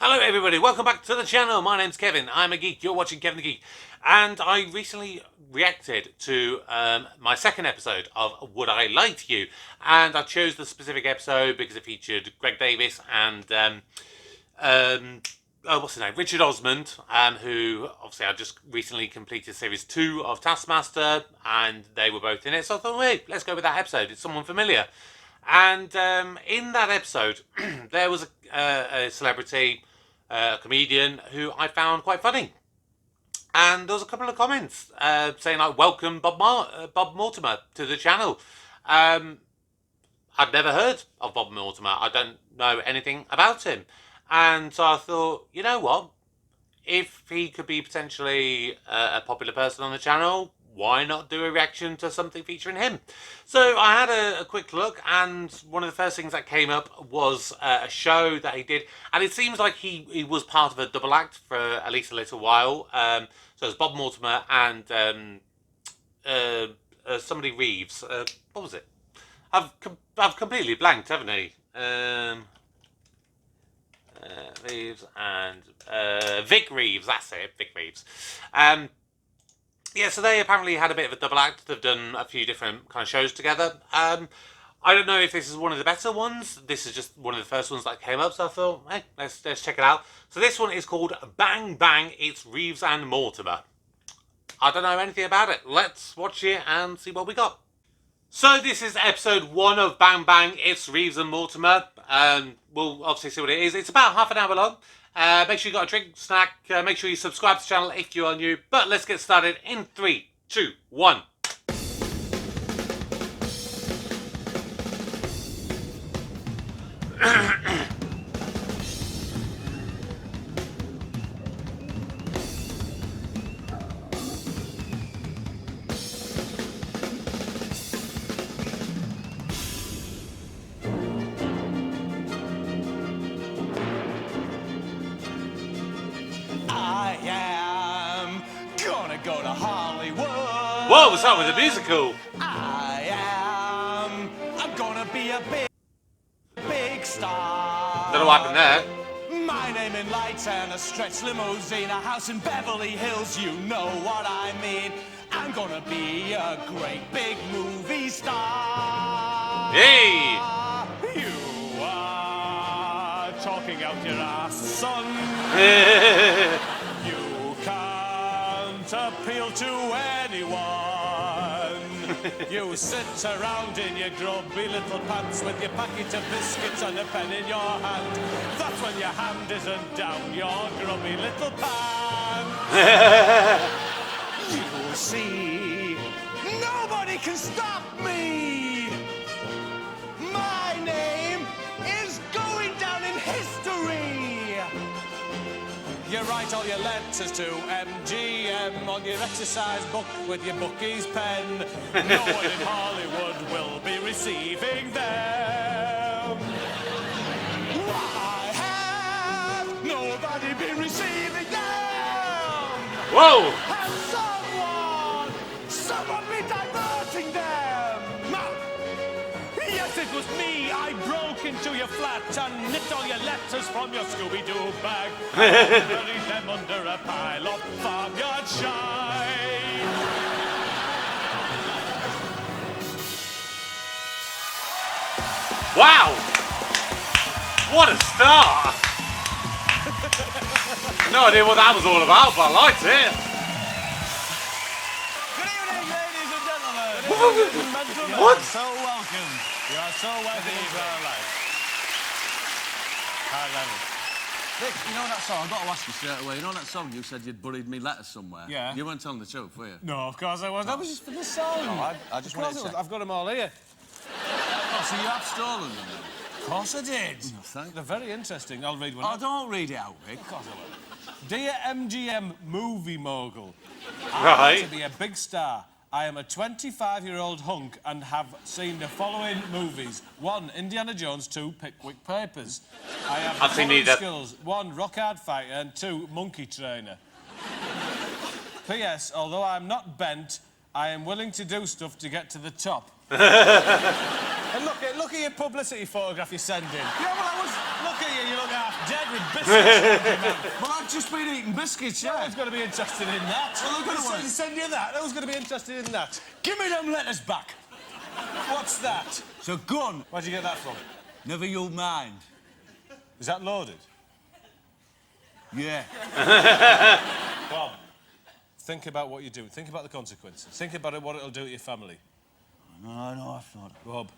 Hello everybody, welcome back to the channel. My name's Kevin, I'm a geek, you're watching Kevin the Geek. And I recently reacted to my second episode of Would I Lie to You? And I chose the specific episode because it featured Greg Davis and, what's his name? Richard Osmond, who obviously I just recently completed Series 2 of Taskmaster, and they were both in it. So I thought, hey, let's go with that episode, it's someone familiar. And in that episode, there was a celebrity, a comedian, who I found quite funny. And there was a couple of comments saying, like, welcome Bob Mortimer to the channel. I'd never heard of Bob Mortimer. I don't know anything about him. And so I thought, you know what? If he could be potentially a popular person on the channel, why not do a reaction to something featuring him? So I had a quick look, and one of the first things that came up was a show that he did, and it seems like he was part of a double act for at least a little while. So it was Bob Mortimer and somebody Reeves. What was it? I've completely blanked, haven't I? Reeves and Vic Reeves, that's it, Vic Reeves. Yeah, so they apparently had a bit of a double act. They've done a few different kind of shows together. I don't know if this is one of the better ones. This is just one of the first ones that came up, so I thought, hey, let's check it out. So this one is called Bang Bang, It's Reeves and Mortimer. I don't know anything about it. Let's watch it and see what we got. So this is episode 1 of Bang Bang, It's Reeves and Mortimer. We'll obviously see what it is. It's about half an hour long. Make sure you got a drink, snack. Make sure you subscribe to the channel if you are new. But let's get started in 3, 2, 1. Go to Hollywood. Whoa, what's up with the musical? I'm gonna be a big star. Don't know what happened there. My name in lights and a stretch limousine, a house in Beverly Hills, you know what I mean. I'm gonna be a great big movie star. Hey! You are talking out your ass, son. You can't appeal to anyone. You sit around in your grubby little pants with your packet of biscuits and a pen in your hand. That's when your hand isn't down your grubby little pants. You see, nobody can stop me. My name is going down in history. You write all your letters to MGM on your exercise book with your bookie's pen. No one in Hollywood will be receiving them. Why have nobody been receiving them? Whoa! Has someone be diverting them? Yes, it was me. I broke into your flat and nicked all your letters from your Scooby-Doo bag. Buried them under a pile of farmyard shite. Wow! What a start! No idea what that was all about, but I liked it. Good evening, ladies and gentlemen. What? So welcome. You are so welcome to our life. I love it. Vic, you know that song? I've got to ask you straight away. You know that song you said you'd buried me letters somewhere? Yeah. You weren't telling the truth, were you? No, of course I wasn't. That was just for the song. No, I just wanted to check. I've got them all here. Oh, so you have stolen them then? Of course I did. No, thanks. They're very interesting. I'll read one. Oh, don't read it out, Vic. Of course I will. Dear MGM movie mogul, I Right. want to be a big star. I am a 25-year-old hunk and have seen the following movies. 1, Indiana Jones. 2, Pickwick Papers. I have I've seen following neither. skills. 1, rock hard fighter, and 2, monkey trainer. P.S. Although I'm not bent, I am willing to do stuff to get to the top. And look at your publicity photograph you're sending. Yeah, well, look at you look half dead with biscuits. Well, I've just been eating biscuits, No yeah. one's going to be interested in that. Well, they're gonna want it. send you that. No one's going to be interested in that. Give me them letters back. What's that? It's a gun. Where'd you get that from? Never you mind. Is that loaded? Yeah. Bob, think about what you're doing. Think about the consequences. Think about what it'll do to your family. No, I've thought. Bob,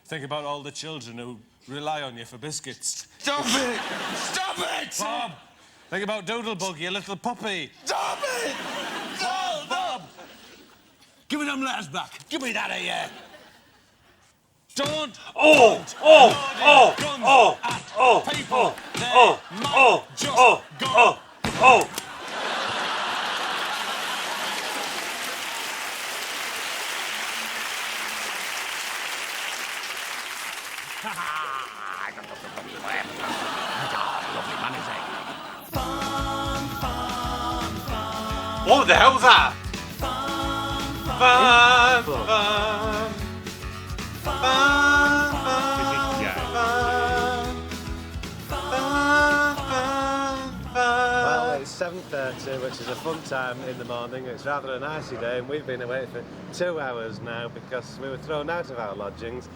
think about all the children who rely on you for biscuits. Stop it! Stop it! Bob, think about Doodlebug, your little puppy. Stop it! No, Bob! Give me them letters back. Give me that here. Don't Oh! people. What the hell was that? Fun, fun, fun, Well, it's 7:30, which is a fun time in the morning. It's rather a nicey day, and we've been away for 2 hours now because we were thrown out of our lodgings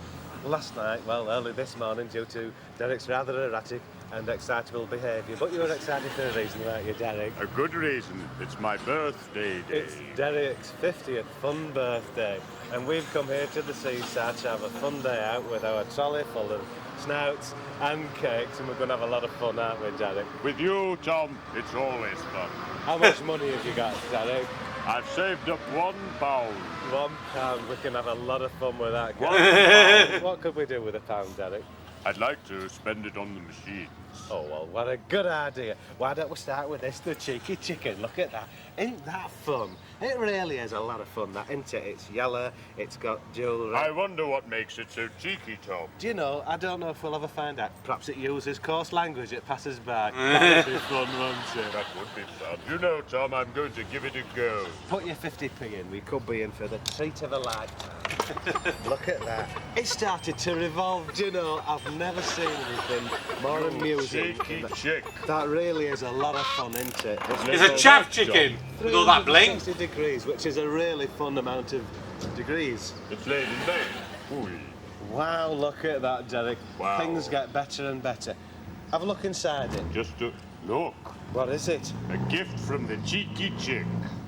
last night, well, early this morning, due to Derek's rather erratic and excitable behaviour. But you were excited for a reason, weren't you, Derek? A good reason. It's my birthday day. It's Derek's 50th fun birthday, and we've come here to the seaside to have a fun day out with our trolley full of snouts and cakes, and we're going to have a lot of fun, aren't we, Derek? With you, Tom, it's always fun. How much money have you got, Derek? I've saved up £1. £1. We can have a lot of fun with that. What could we do with £1, Derek? I'd like to spend it on the machines. Oh, well, what a good idea. Why don't we start with this, the cheeky chicken? Look at that. Ain't that fun? It really is a lot of fun, that, isn't it? It's yellow, it's got jewellery. I wonder what makes it so cheeky, Tom. Do you know, I don't know if we'll ever find out. Perhaps it uses coarse language at passers-by. That would be fun, wouldn't it? That would be fun. You know, Tom, I'm going to give it a go. Put your 50p in. We could be in for the treat of a lifetime. Look at that. It started to revolve. Do you know, I've never seen anything more amusing. Cheeky chick. That really is a lot of fun, isn't it? It's a chaff chicken with all that bling. 360 degrees, which is a really fun amount of degrees. It's laid in bed. Ooh. Wow, look at that, Derek. Wow. Things get better and better. Have a look inside it. Just to look. What is it? A gift from the cheeky chick.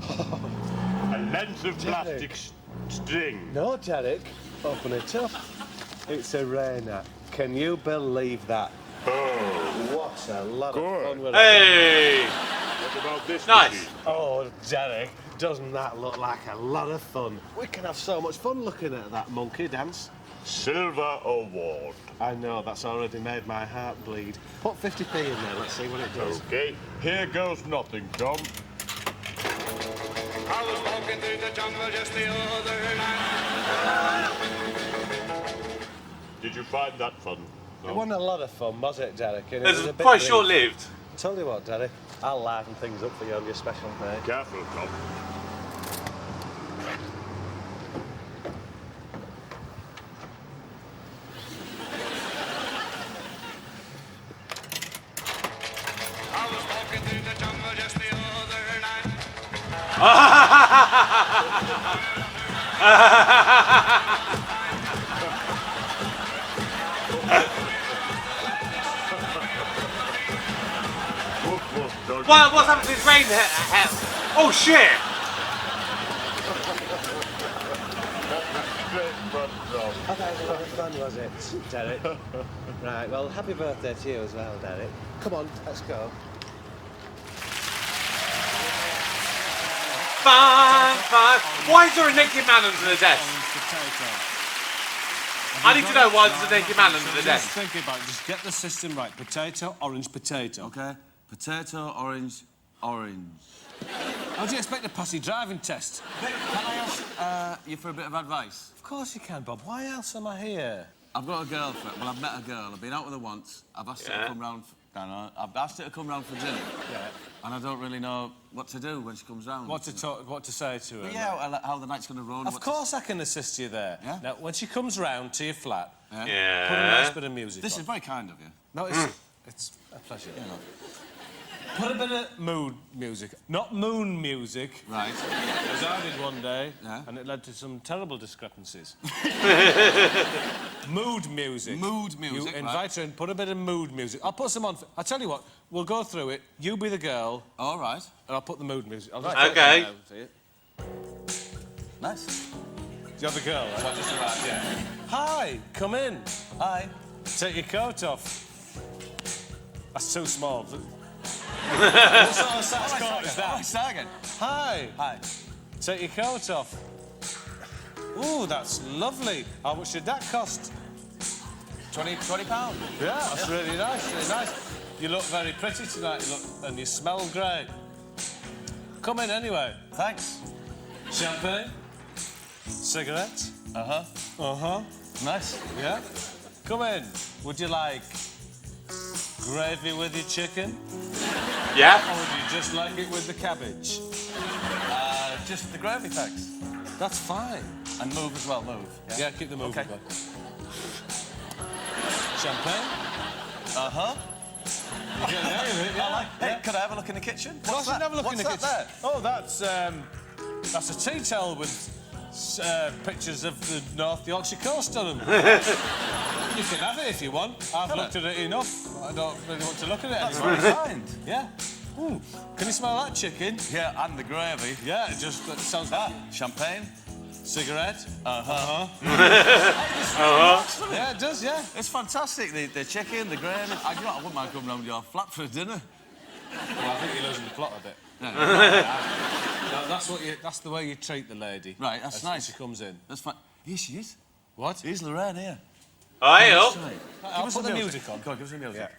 A length of plastic string. No, Derek. Open it up. It's a Rainer. Can you believe that? Oh. What a lot of Good. fun with it. Hey! What about this Nice. machine? Oh, Derek, doesn't that look like a lot of fun? We can have so much fun looking at that monkey dance. Silver award. I know, that's already made my heart bleed. Put 50p in there, let's see what it does. Okay, here goes nothing, Tom. I was walking through the jungle just the other night. Did you find that fun? It wasn't a lot of fun, was it, Derek? And it It's was a bit quite brief. short-lived. Tell you what, Derek, I'll liven things up for you on your special day. Careful, Tom. I was walking through the jungle just the other night. Woof, woof, dog. What's happened to this rain? Oh shit! Great fun, Tom. Oh, that was a lot of fun, was it, Derek? Right, well, happy birthday to you as well, Derek. Come on, let's go. Fun, fun. Why is there a naked man under the desk? Orange potato. I need to know why there's a naked man under the Just desk. think about it. Just get the system right. Potato, orange, potato. Okay? Potato, orange, orange. How do you expect to pass your driving test? Can I ask you for a bit of advice? Of course you can, Bob. Why else am I here? I've got a girlfriend. Well, I've met a girl. I've been out with her once. I've asked her to come round. I've asked her to come round for dinner. Yeah. And I don't really know what to do when she comes round. What to say to her? But yeah, how the night's going to run. Of course I can assist you there. Yeah? Now, when she comes round to your flat, Yeah. put a nice bit of music This on. is very kind of you. No, It's a pleasure. Put a bit of mood music, not moon music. Right. As I did one day, Yeah. and it led to some terrible discrepancies. Mood music. Mood music, You right. invite her and put a bit of mood music. I'll put some on. I'll tell you what. We'll go through it. You be the girl, All right. and I'll put the mood music. I'll just Right. put it Okay. down for you. Nice. You're the girl, right? So just about, yeah. Hi, come in. Hi. Take your coat off. That's too small. What sort of sex coat is that? Start again. Hi, Hi. take your coat off. Ooh, that's lovely. How much did that cost? £20. Yeah, that's really nice, really nice. You look very pretty tonight, and you smell great. Come in anyway. Thanks. Champagne? Cigarette? Uh-huh. Uh-huh. Nice. Yeah? Come in. Would you like gravy with your chicken? Yeah. Or would you just like it with the cabbage? Just the gravy, thanks. That's fine. And move as well, move. Yeah, keep the moving. Okay. Bud. Champagne? Uh-huh. You get the hang of it, yeah. Hey, could I have a look in the kitchen? What's that? Have a look in the What's kitchen. that Oh, that's a tea towel with pictures of the North Yorkshire coast on them. You can have it if you want. I've looked at it enough. I don't really want to look at it That's anymore. very kind. Yeah. Ooh. Can you smell that chicken? Yeah, and the gravy. Yeah, it just it sounds like Champagne. cigarette. Yeah, it does, yeah. It's fantastic, the chicken, the gravy. I wouldn't mind coming round your flat for a dinner. Well, I think you're losing the plot a bit. No, that's the way you treat the lady. Right, that's as nice. she comes in. That's fine. Here she is. What? Here's Lorraine here. Hi, up. I'll put the music on. Go on, give us the music. Yeah.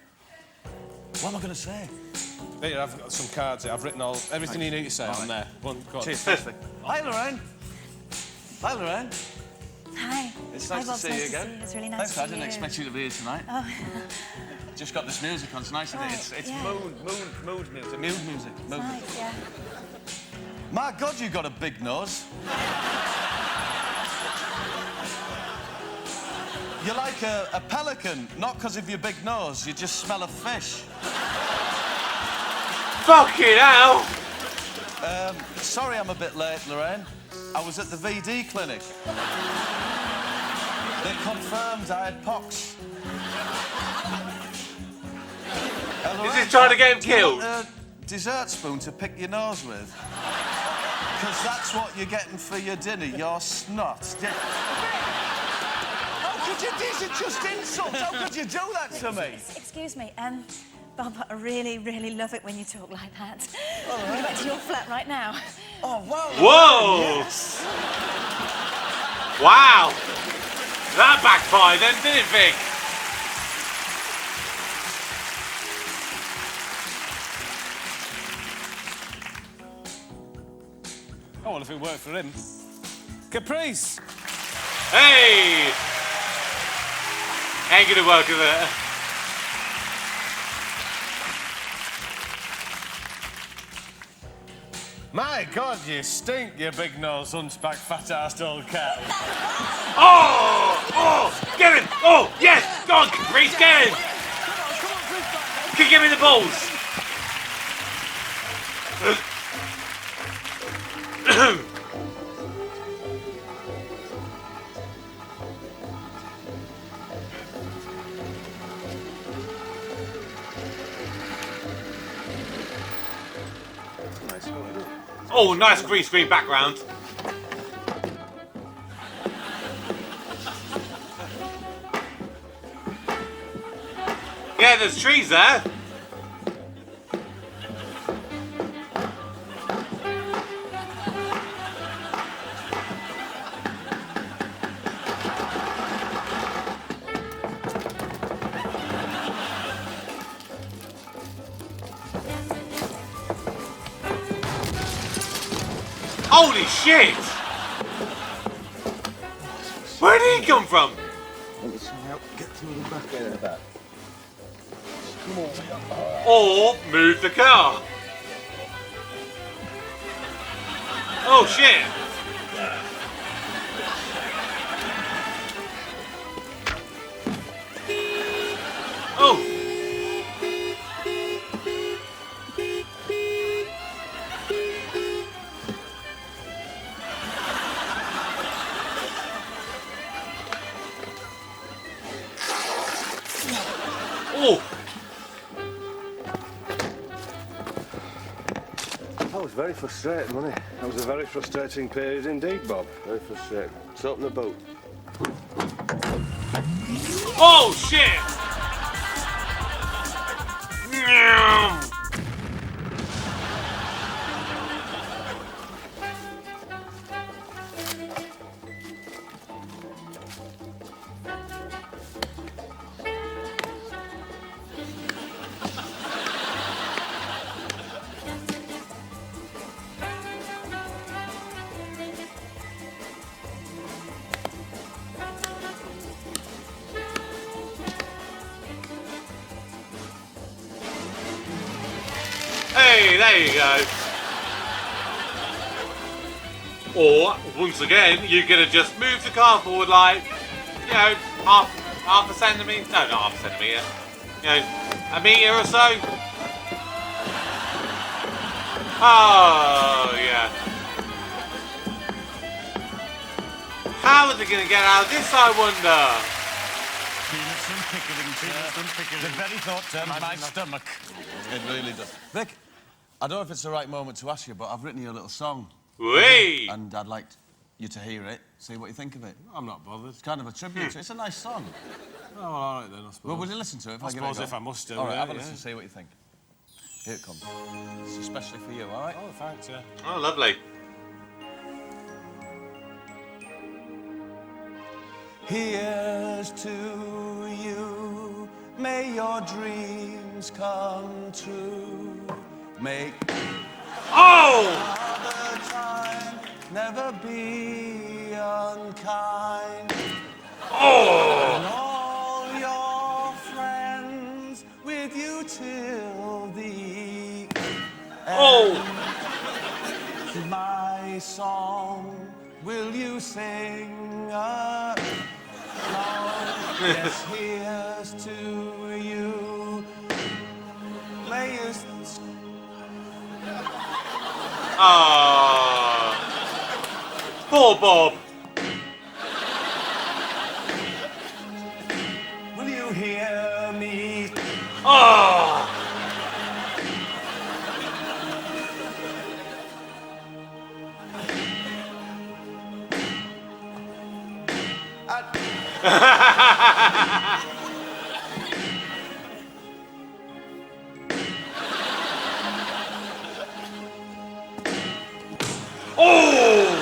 What am I going to say? Here, I've got some cards here. I've written everything you need to say on there. Go on. Cheers, firstly. Hi, Lorraine. Hi, Lorraine. Hi. It's Hi, nice to Bob. see Nice you to again. see you. It's really nice Thanks, to I see didn't you. expect you to be here tonight. Oh, Just got this music on. It's nice, isn't it? It's yeah. mood music. Mood music. Mood. nice, yeah. My God, you got a big nose. You're like a pelican, not because of your big nose. You just smell of fish. Fucking hell. Sorry I'm a bit late, Lorraine. I was at the VD clinic. They confirmed I had pox. Is he trying to get him do you killed? want a dessert spoon to pick your nose with? Because that's what you're getting for your dinner, your snot. How could you... These are just insults. How could you do that to me? Excuse me, Bob, I really, really love it when you talk like that. We'll go back to your flat right now. Oh, wow. Whoa. Yes. Wow. That backfired then, didn't it, Vic? Oh, well, if it worked for him. Caprice! Hey. Ain't gonna work with it. My God, you stink, you big-nosed, hunchback, fat-assed old cat. Oh! Oh! Get him! Oh, yes! Go on, Reese, get him! Can you give me the balls? Oh, nice green screen background. Yeah, there's trees there. Holy shit! Where did he come from? Or move the car. Oh shit! Oh! was very frustrating, wasn't it? That was a very frustrating period indeed, Bob. Very frustrating. Let's open the boot. Oh, shit! Meow. Hey, there you go. Or, once again, you're going to just move the car forward like, you know, half a centimetre. No, not half a centimetre. You know, a metre or so. Oh, yeah. How are they going to get out of this, I wonder? Peanuts and Pickering, peanuts and Pickering. The very thought turned my stomach. It really does. Vic, I don't know if it's the right moment to ask you, but I've written you a little song. Whee! And I'd like you to hear it, see what you think of it. I'm not bothered. It's kind of a tribute to it. It's a nice song. Oh, well, all right then, I suppose. Well, will you listen to it if I give it a suppose go? if I must do, All right, yeah, have a yeah. listen, see what you think. Here it comes. It's especially for you, all right? Oh, thanks, yeah. Oh, lovely. Here's to you, may your dreams come true. Make Oh! another time, never be unkind. Oh! And all your friends with you till the Oh! my song, will you sing along? Yes, here's to you. May you Ah. Poor Bob. will you hear me? Oh! Oh!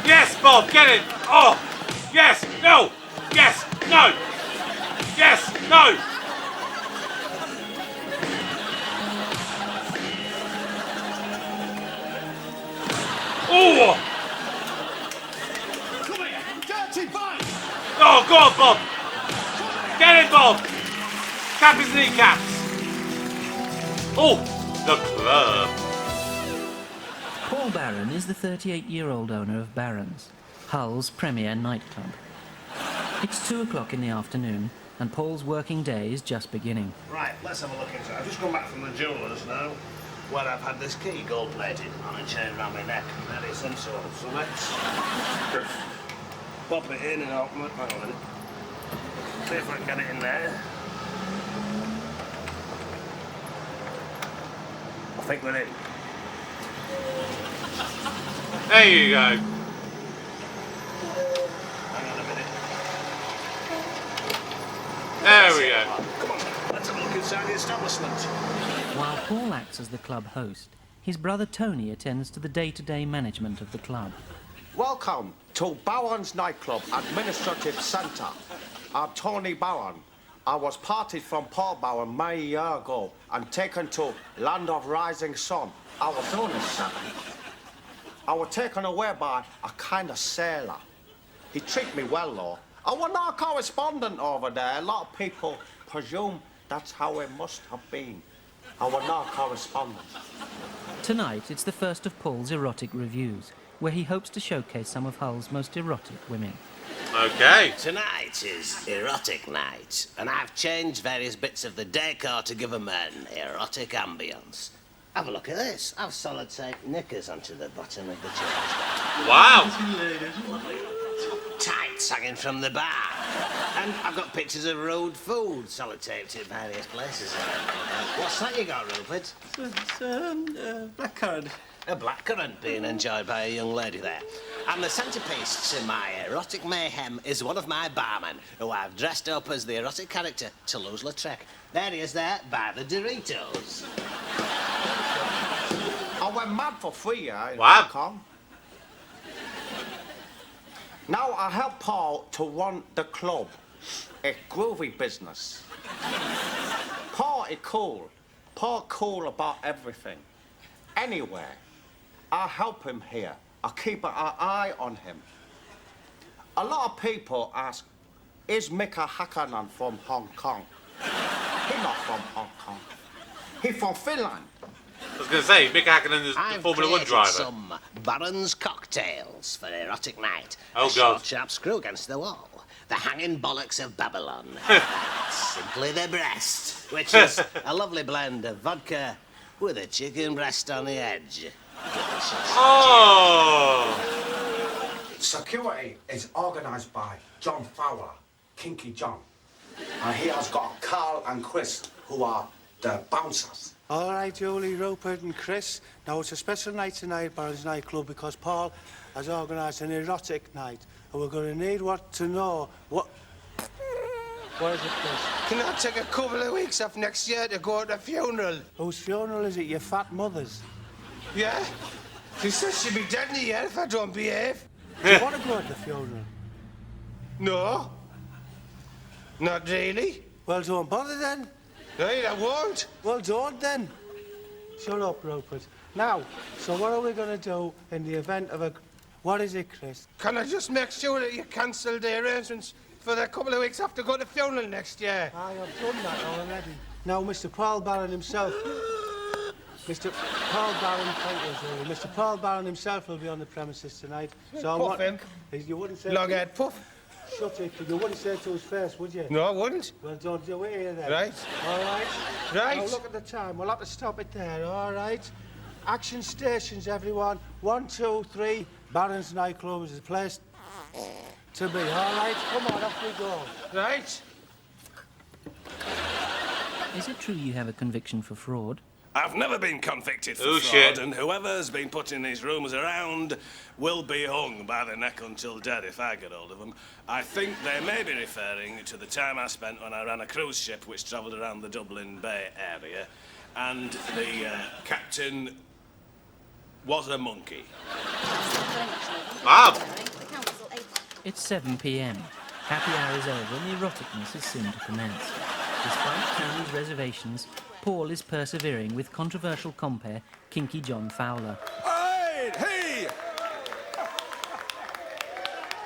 Yes, Bob, get it! Oh! Yes! No! Yes! No! Yes! No! Oh! Come here, dirty bite! Oh, go on, Bob! Get it, Bob! Cap his kneecaps! Oh! The club! Paul Barron is the 38-year-old owner of Barron's, Hull's premier nightclub. It's 2 o'clock in the afternoon, and Paul's working day is just beginning. Right, let's have a look inside. I've just come back from the jeweller's now, where I've had this key gold-plated on a chain around my neck. That is some sort of so let's pop it in and open it. Hang on a minute. See if I can get it in there. I think we're in. There you go. Hang on a minute. There we go. Come on, let's have a look inside the establishment. While Paul acts as the club host, his brother Tony attends to the day-to-day management of the club. Welcome to Bowen's Nightclub Administrative Centre. I'm Tony Bowen. I was parted from Paul Bowen many years ago and taken to Land of Rising Sun. I was only 7. I was taken away by a kind of sailor. He treated me well, though. I was not a correspondent over there. A lot of people presume that's how it must have been. I was not a correspondent. Tonight, it's the first of Paul's erotic reviews, where he hopes to showcase some of Hull's most erotic women. Okay. Tonight is erotic night, and I've changed various bits of the decor to give them an erotic ambience. Have a look at this. I've solid-tape knickers onto the bottom of the chair. Wow. Lovely. Tight plates hanging from the bar. And I've got pictures of road food sellotaped in various places. What's that you got, Rupert? It's blackcurrant. A blackcurrant being enjoyed by a young lady there. And the centrepiece to my erotic mayhem is one of my barmen, who I've dressed up as the erotic character Toulouse-Lautrec. There he is there, by the Doritos. I went mad for free, yeah, in Wow. Hong Kong. Now I help Paul to run the club. A groovy business. Paul is cool. Paul cool about everything. Anywhere. I help him here. I keep an eye on him. A lot of people ask, is Mika Hakkinen from Hong Kong? He's not from Hong Kong. He's from Finland. I was going to say, Mick Hakkinen is the I've Formula 1 created driver. some Baron's cocktails for erotic night. Oh, A short, God. sharp screw against the wall. The hanging bollocks of Babylon. Simply the breast, which is a lovely blend of vodka with a chicken breast on the edge. Oh! Security is organised by John Fowler, Kinky John. And he has got Carl and Chris, who are the bouncers. All right, Julie, Rupert and Chris. Now, it's a special night tonight at Baron's nightclub because Paul has organised an erotic night. And we're going to need to know what... What is it, Chris? Can I take a couple of weeks off next year to go to the funeral? Whose funeral is it? Your fat mother's? Yeah? She says she'll be dead in a year if I don't behave. Do you want to go to the funeral? No. Not really. Well, don't bother then. Right, I won't. Well, don't then. Shut up, Rupert. Now, so what are we going to do in the event of a... What is it, Chris? Can I just make sure that you cancel the arrangements for the couple of weeks after go to the funeral next year? Aye, I've done that already. Now, Mr. Paul Barron himself... Mr. Paul Barron, thank you, Zoe. Mr. Paul Barron himself will be on the premises tonight. So Puff him. You wouldn't say... Loghead puff. Shut it. You wouldn't say it to his face, would you? No, I wouldn't. Well, don't do it here then. Right. All right? Right. Now, look at the time. We'll have to stop it there, all right? Action stations, everyone. 1, 2, 3. Baron's nightclub is the place to be, all right? Come on, off we go. Right. Is it true you have a conviction for fraud? I've never been convicted for Oh, fraud, shit. and whoever's been putting these rumours around will be hung by the neck until dead if I get hold of them. I think they may be referring to the time I spent when I ran a cruise ship which travelled around the Dublin Bay area, and the captain was a monkey. Wow. It's 7 p.m. Happy hour is over and the eroticness is soon to commence. Despite Tony's reservations, Paul is persevering with controversial compere Kinky John Fowler. Hey! Hey!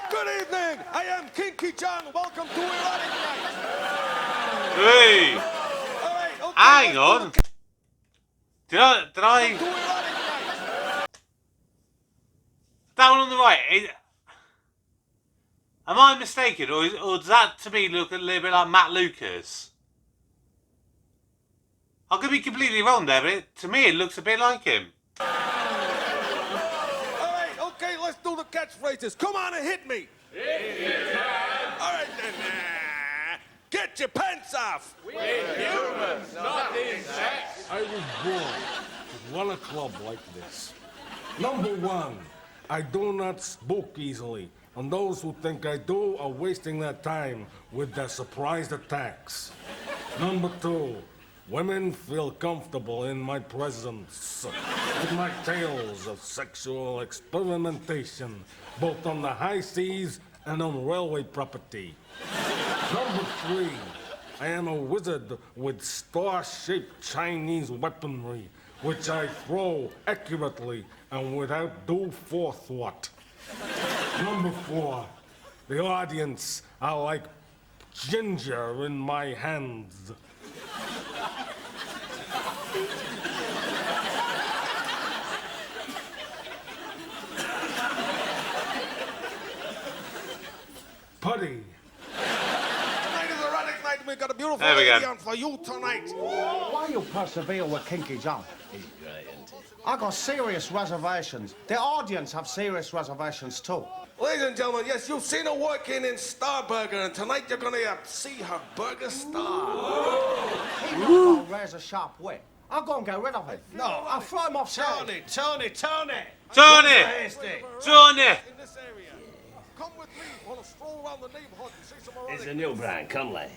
Good evening! I am Kinky John. Welcome to Erotic Night. Hey! All right, okay, Hang let's on. Did I... do Erotic Night. That one on the right, am I mistaken, or does that to me look a little bit like Matt Lucas? I could be completely wrong there, but to me it looks a bit like him. All right, okay, let's do the catchphrases. Come on and hit me. All right, then. Get your pants off. I was born to run a club like this. Number one, I do not spook easily, and those who think I do are wasting their time with their surprise attacks. Number two, women feel comfortable in my presence with my tales of sexual experimentation, both on the high seas and on railway property. Number three, I am a wizard with star-shaped Chinese weaponry, which I throw accurately and without due forethought. Number four, the audience are like ginger in my hands. Putty. Tonight is Erotic Night, and we've got a beautiful There we go. variety on for you tonight. Why you persevere with Kinky John? He's great, isn't he? I got serious reservations. The audience have serious reservations too. Ladies and gentlemen, yes, you've seen her working in Star Burger, and tonight you're going to see her burger star. He knows how razor sharp wit. I'll go and get rid of it. No, I'll throw him off Tony! Tony! Come with me for a stroll around the neighborhood and see some more. It's a new brand, Conley.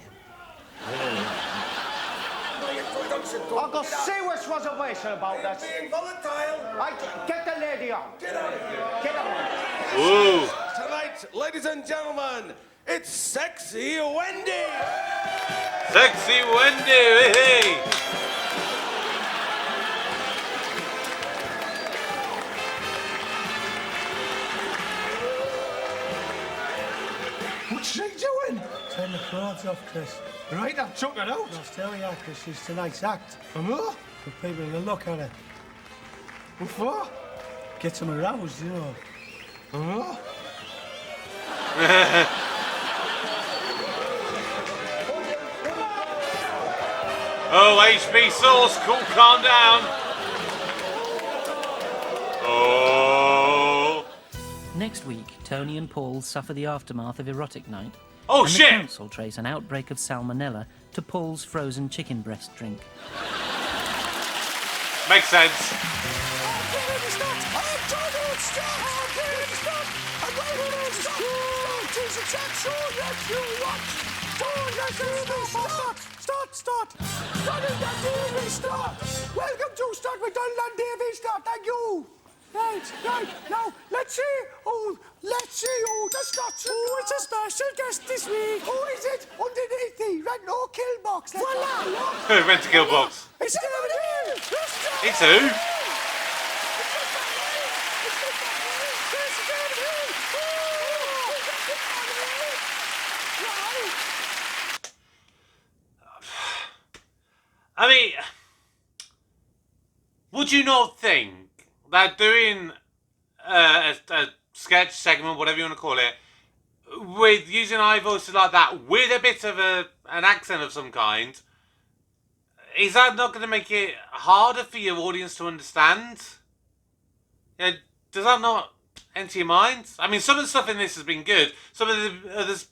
I've got serious reservation about that. Being volatile. Get the lady on. Get on. Ooh. Tonight, ladies and gentlemen, it's Sexy Wendy. Sexy Wendy. Hey. What's she doing? Turn the clothes off, Chris. Right, I've took her out. I'll tell you, Chris, she's tonight's act. Huh? For people to look at her. What for? Get them aroused, you know. Huh? Oh, HB Sauce, cool, calm down. Oh. Next week, Tony and Paul suffer the aftermath of Erotic Night. Oh, and shit! The council trace an outbreak of salmonella to Paul's frozen chicken breast drink. Makes sense. Welcome to Start with Dunland Davy Start. Thank you. Right. Now, let's see who the starts. Oh, it's a special guest this week. Who is it? Underneath the rent or kill box. Voila. Rent to kill box. It's David Hill. It's who? I mean, would you not think that doing a sketch segment, whatever you want to call it, with using high voices like that, with a bit of an accent of some kind, is that not going to make it harder for your audience to understand? Yeah, does that not enter your mind? I mean, some of the stuff in this has been good. Some of the others,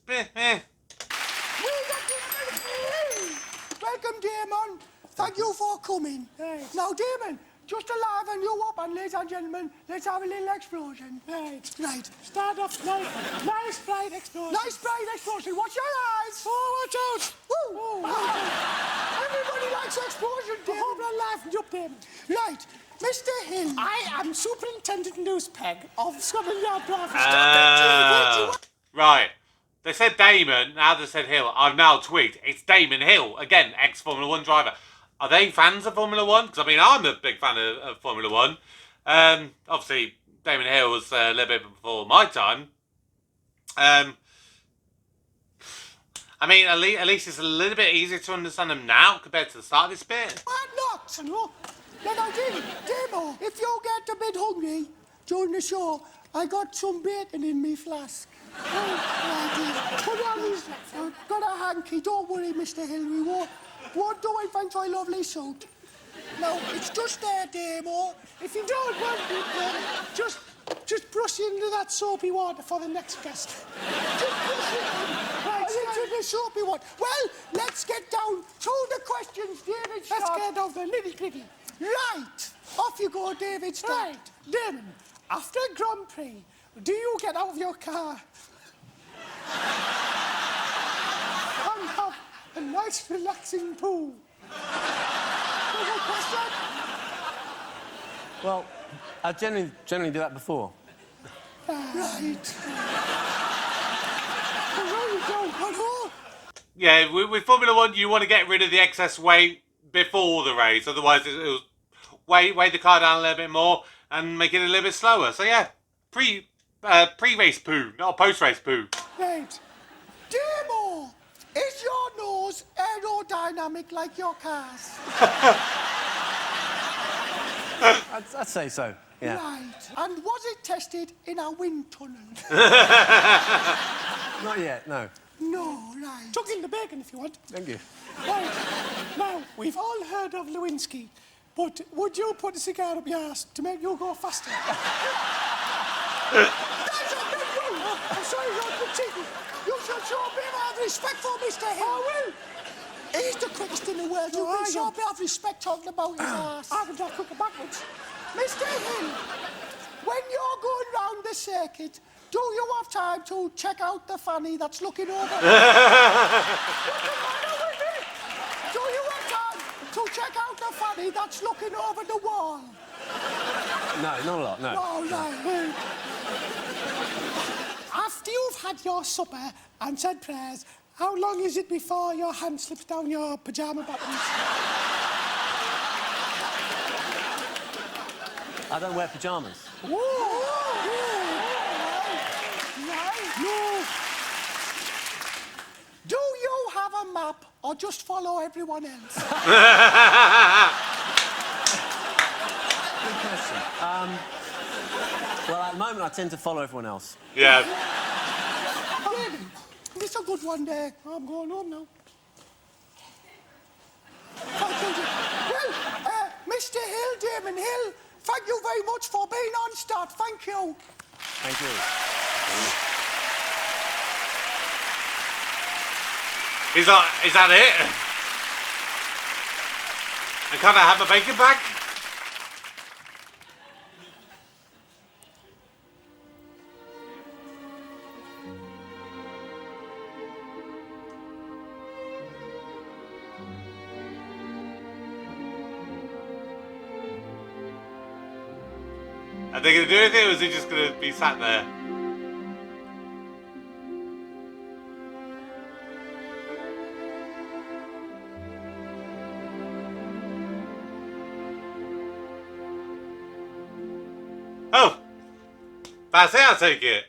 Welcome, Damon. Thank you for coming. Thanks. Now, Damon, just to liven you up, and ladies and gentlemen, let's have a little explosion. Right. Start off Nice bright explosion. Nice bright explosion. Watch your eyes. Oh, watch out. Woo. Everybody likes explosion, I Damon. hope I livened you up, Damon. Right, Mr. Hill. I am Superintendent Newspeg of Scotland Yard Private. right. They said Damon, now they said Hill. I've now tweaked. It's Damon Hill. Again, ex-Formula 1 driver. Are they fans of Formula 1? Because, I mean, I'm a big fan of Formula 1. Obviously, Damon Hill was a little bit before my time. I mean, at least it's a little bit easier to understand them now compared to the start of this bit. Why not? Now, Demo, if you get a bit hungry during the show, I got some bacon in me flask. Put on these. Got a hanky. Don't worry, Mr. Hill. We won't do it for a lovely suit. No, it's just there, Demo. If you don't want it, then just brush into that soapy water for the next guest. Just brush it. Right, into the soapy one. Well, let's get down to the questions, David. Let's get off the nitty-gritty. Right. Off you go, David. Start. Right. Damon, after Grand Prix, do you get out of your car and have a nice, relaxing poo? Well, I generally do that before. Right. Yeah, with Formula 1, you want to get rid of the excess weight before the race. Otherwise, it'll weigh the car down a little bit more and make it a little bit slower. So, yeah, pre-race poo, not post-race poo. Right. Demo, is your nose aerodynamic like your car's? I'd say so, yeah. Right. And was it tested in a wind tunnel? Not yet, no. No, right. Chuck in the bacon if you want. Thank you. Right. Now, we've all heard of Lewinsky, but would you put a cigar up your ass to make you go faster? That's a big rule. I'm sorry, you're a bit cheeky. You should show a bit of respect for Mr. Hill. I will. He's the quickest in the world. You can show a bit of respect talking about his ass. I can talk quicker backwards. Mr. Hill, when you're going round the circuit, do you have time to check out the fanny that's looking over? What's the matter with it? Do you have time to check out the fanny that's looking over the wall? No, not a lot, no. No, no. After you've had your supper and said prayers, how long is it before your hand slips down your pyjama bottoms? I don't wear pyjamas. Whoa, no. Do you have a map or just follow everyone else? Good question. Well, at the moment, I tend to follow everyone else. Yeah. It's a good one day. I'm going home now. Well, Mr. Hill, Damon Hill, thank you very much for being on start. Thank you. Thank you. Is that it? And can I have my bacon back? Are they going to do anything, or is he just going to be sat there? Oh! That's it, I take it.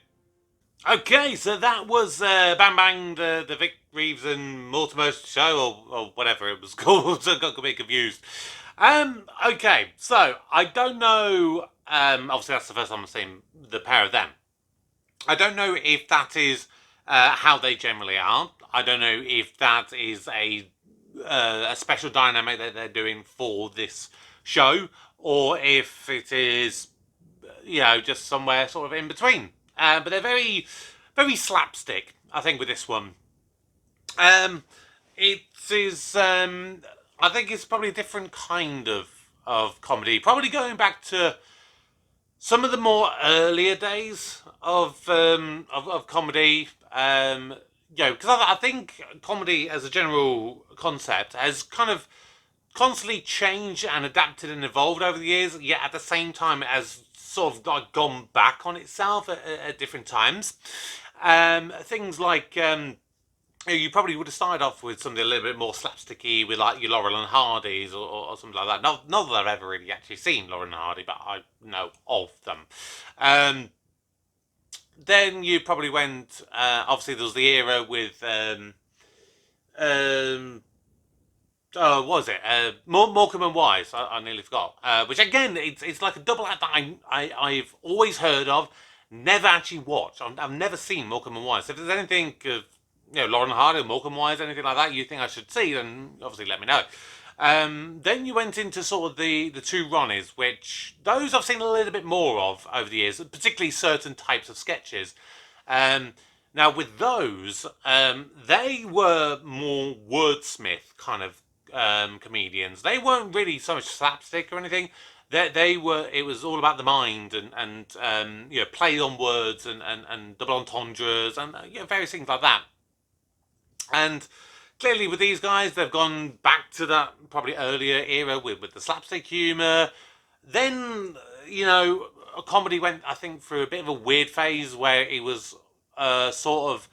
Okay, so that was Bang Bang, the Vic Reeves and Mortimer show, or whatever it was called. I got a bit confused. Okay, so I don't know. Obviously, that's the first time I've seen the pair of them. I don't know if that is how they generally are. I don't know if that is a special dynamic that they're doing for this show, or if it is, just somewhere sort of in between. But they're very, very slapstick, I think, with this one. It is, I think it's probably a different kind of comedy. Probably going back to some of the more earlier days of comedy. Because I think comedy as a general concept has kind of constantly changed and adapted and evolved over the years, yet at the same time it has sort of like gone back on itself at different times. Things like you probably would have started off with something a little bit more slapsticky with like your Laurel and Hardys or something like that. Not that I've ever really actually seen Laurel and Hardy, but I know of them. Then you probably went, obviously there was the era with what was it? Morecambe and Wise. I nearly forgot. Which again, it's like a double act that I've always heard of, never actually watched. I've never seen Morecambe and Wise. So if there's anything of Lauren Hardy, Morecambe and Wise, anything like that you think I should see, then obviously let me know. Then you went into sort of the two Ronnies, which those I've seen a little bit more of over the years, particularly certain types of sketches. Now with those, they were more wordsmith kind of comedians. They weren't really so much slapstick or anything. It was all about the mind and play on words and double entendres and various things like that. And clearly with these guys, they've gone back to that probably earlier era with the slapstick humour. Then, a comedy went, I think, through a bit of a weird phase where it was sort of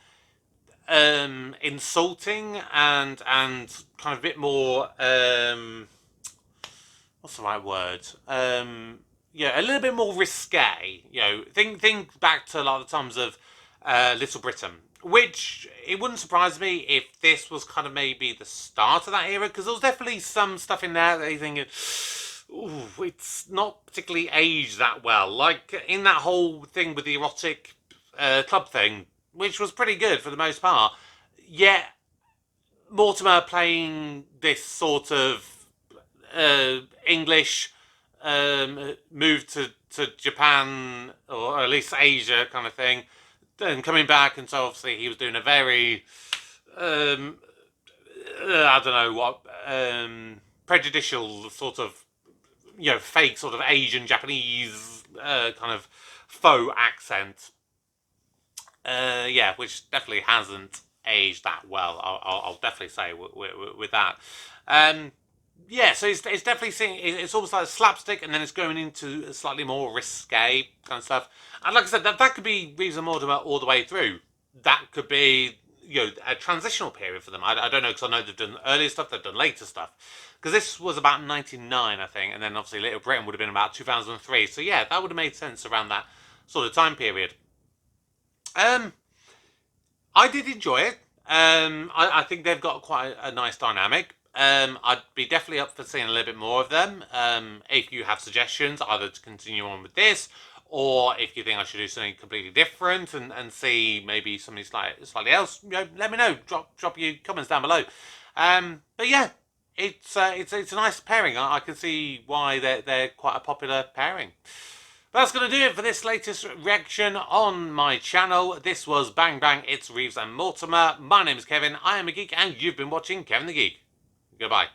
insulting and kind of a bit more, what's the right word? A little bit more risque. Think back to a lot of the times of Little Britain, which it wouldn't surprise me if this was kind of maybe the start of that era, because there was definitely some stuff in there that you think, ooh, it's not particularly aged that well. Like in that whole thing with the erotic club thing, which was pretty good for the most part. yeah, Mortimer playing this sort of English moved to Japan, or at least Asia kind of thing, then coming back, and so obviously he was doing a very I don't know what prejudicial sort of, you know, fake sort of Asian Japanese kind of faux accent. Yeah, which definitely hasn't aged that well. I'll definitely say with that. Yeah, so it's definitely seeing, it's almost like slapstick, and then it's going into a slightly more risque kind of stuff. And like I said, that could be Reeves and Mortimer all the way through. That could be, you know, a transitional period for them. I don't know, because I know they've done earlier stuff, they've done later stuff. Because this was about 99, I think, and then obviously Little Britain would have been about 2003. So yeah, that would have made sense around that sort of time period. I did enjoy it. I think they've got quite a nice dynamic. I'd be definitely up for seeing a little bit more of them. If you have suggestions, either to continue on with this, or if you think I should do something completely different and see maybe something slightly else, you know, let me know. Drop your comments down below. But yeah, it's a nice pairing. I can see why they're quite a popular pairing. That's going to do it for this latest reaction on my channel. This was Bang Bang, It's Reeves and Mortimer. My name is Kevin, I am a geek, and you've been watching Kevin the Geek. Goodbye.